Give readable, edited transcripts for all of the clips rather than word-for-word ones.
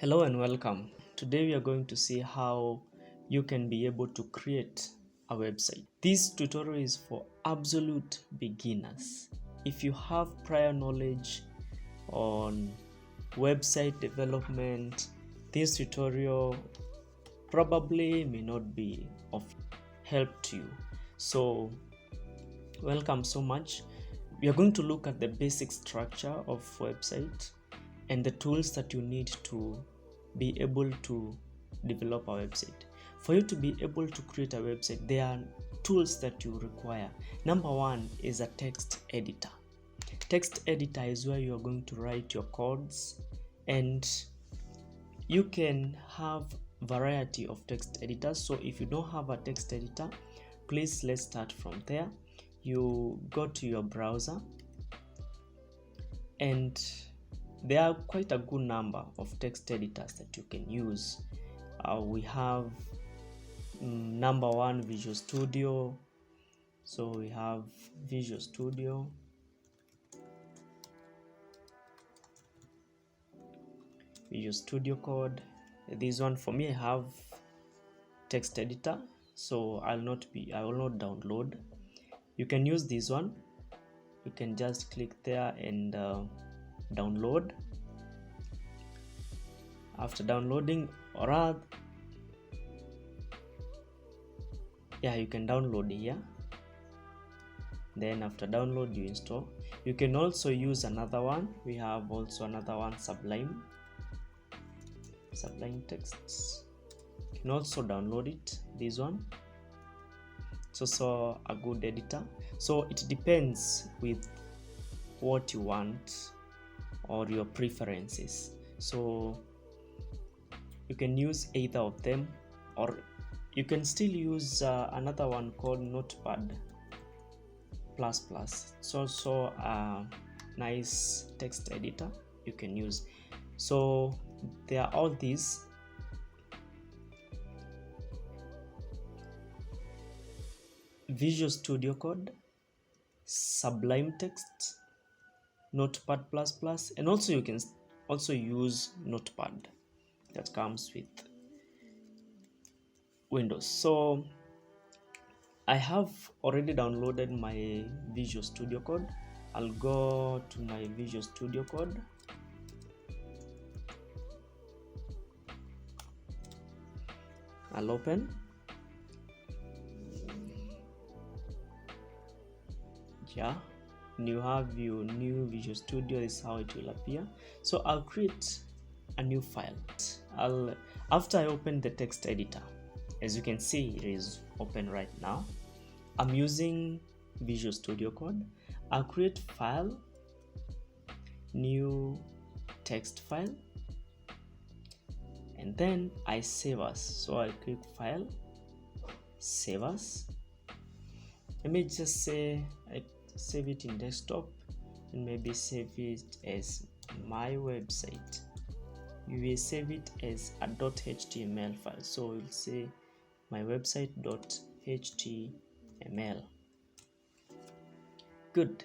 Hello and welcome. Today we are going to see how you can be able to create a website. This tutorial is for absolute beginners. If you have prior knowledge on website development, this tutorial probably may not be of help to you. So welcome so much. We are going to look at the basic structure of website and the tools that you need to be able to develop a website. For you to be able to create a website, there are tools that you require. Number one is a text editor. Text editor is where you are going to write your codes, and you can have variety of text editors. So if you don't have a text editor, please let's start from there. You go to your browser, and there are quite a good number of text editors that you can use. We have number one, Visual Studio. So we have Visual Studio, Visual Studio Code. This one, for me, I have text editor, so I will not download. You can use this one. You can just click there and download. After downloading, you can download here. Then after download, you install. You can also use another one. We have also another one, Sublime Texts. You can also download it, this one. It's also a good editor. So it depends with what you want or your preferences. So you can use either of them, or you can still use another one called Notepad++. It's also a nice text editor you can use. So there are all these. Visual Studio Code, Sublime Text, Notepad++, and also you can also use Notepad that comes with Windows. So I have already downloaded my Visual Studio Code. I'll go to my Visual Studio Code. I'll open. You have your new Visual Studio. This is how it will appear. So I'll create a new file. After I open the text editor, as you can see, it is open right now. I'm using Visual Studio Code. I'll create file, new text file, and then I save as. So I click file, save as. Let me just say I save it in desktop, and maybe save it as my website. You will save it as a .html file. So we'll say my website.html. Good.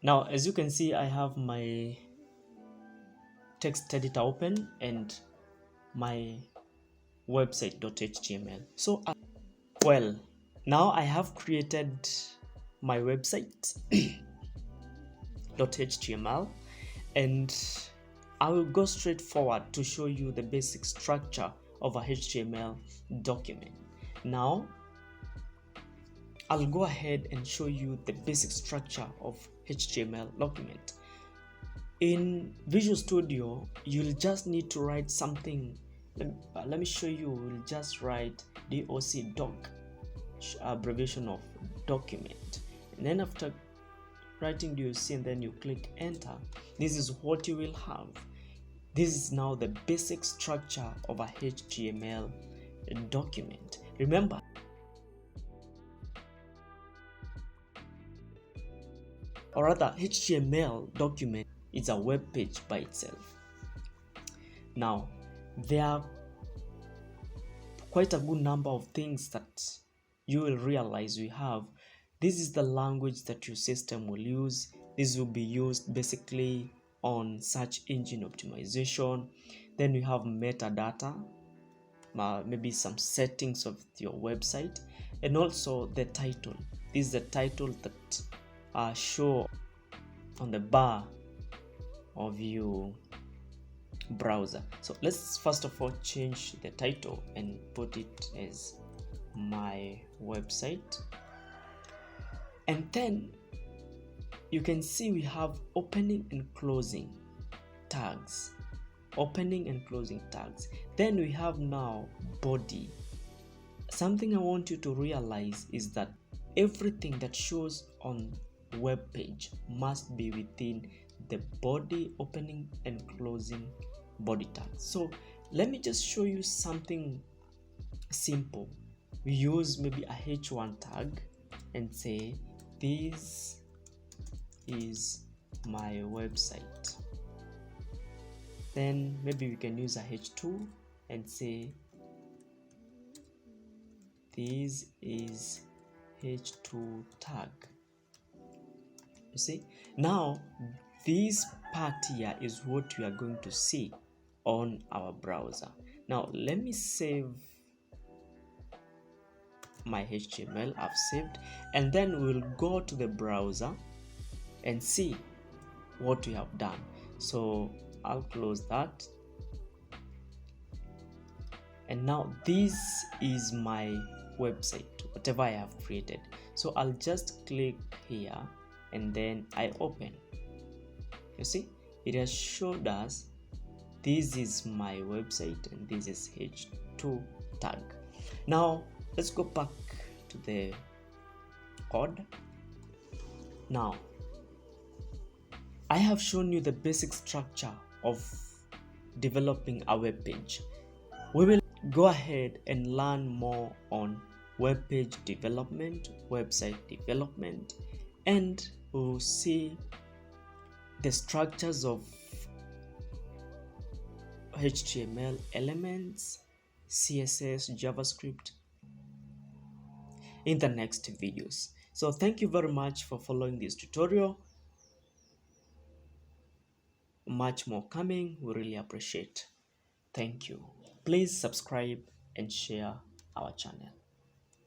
Now, as you can see, I have my text editor open and my website.html. So now I have created my website .html, and I will go straight forward to show you the basic structure of a HTML document. Now I'll go ahead and show you the basic structure of HTML document. In Visual Studio, you'll just need to write something. Let me show you. We'll just write doc, abbreviation of document, and then after writing doc, and then you click enter. This is what you will have. This is now the basic structure of a HTML document. Remember, or rather, HTML document is a web page by itself. Now, there are quite a good number of things that you will realize we have. This is the language that your system will use. This will be used basically on search engine optimization. Then we have metadata, maybe some settings of your website, and also the title. This is the title that show on the bar of your browser. So let's first of all change the title and put it as my website. And then you can see we have opening and closing tags. Opening and closing tags. Then we have now body. Something I want you to realize is that everything that shows on web page must be within the body opening and closing body tags. So let me just show you something simple. We use maybe a h1 tag and say this is my website. Then maybe we can use a h2 and say this is h2 tag. You see, now this part here is what we are going to see on our browser. Now let me save my HTML. I've saved, and then we'll go to the browser and see what we have done. So I'll close that, and now this is my website, whatever I have created. So I'll just click here and then I open. You see, it has showed us this is my website and this is h2 tag. Now let's go back to the code. Now I have shown you the basic structure of developing a web page. We will go ahead and learn more on web page development, website development, and we'll see the structures of HTML elements, CSS, JavaScript in the next videos. So thank you very much for following this tutorial. Much more coming. We really appreciate. Thank you. Please subscribe and share our channel.